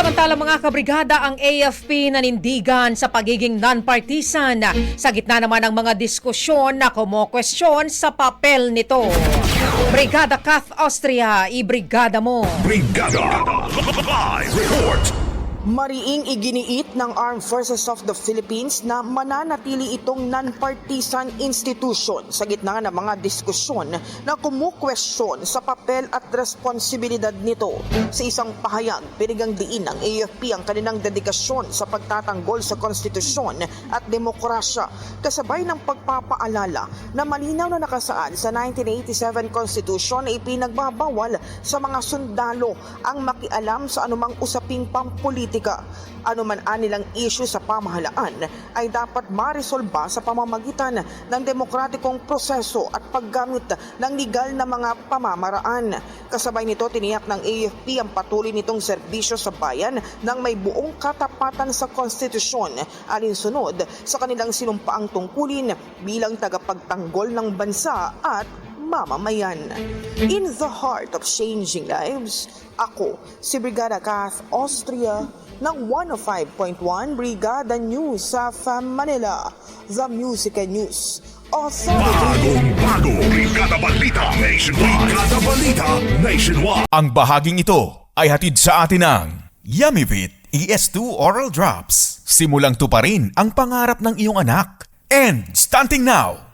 Samantala mga kabrigada, ang AFP nanindigan sa pagiging non-partisan sa gitna naman ng mga diskusyon na kumo-question sa papel nito. Brigada Kath Austria, ibrigada mo. Brigada Live Report. Mariing iginiit ng Armed Forces of the Philippines na mananatili itong non-partisan institution sa gitna ng mga diskusyon na kumukwestiyon sa papel at responsibilidad nito. Sa isang pahayag, pinigang diin ng AFP ang kanilang dedikasyon sa pagtatanggol sa konstitusyon at demokrasya, kasabay ng pagpapaalala na malinaw na nakasaad sa 1987 Constitution na ipinagbabawal sa mga sundalo ang makialam sa anumang usaping pampolitika. Ano man anilang issue sa pamahalaan ay dapat maresolba sa pamamagitan ng demokratikong proseso at paggamit ng legal na mga pamamaraan. Kasabay nito, tiniyak ng AFP ang patuloy nitong serbisyo sa bayan ng may buong katapatan sa konstitusyon alinsunod sa kanilang sinumpaang tungkulin bilang tagapagtanggol ng bansa at mamamayan. In the heart of changing lives, ako si Brigada Kath Austria ng 105.1 Brigada News sa Manila, The Music and News Authority. Bago Brigada Balita Nationwide. Brigada Balita Nationwide. Ang bahaging ito ay hatid sa atin ng Yummyvit ES2 Oral Drops. Simulang tuparin ang pangarap ng iyong anak. And stunting now,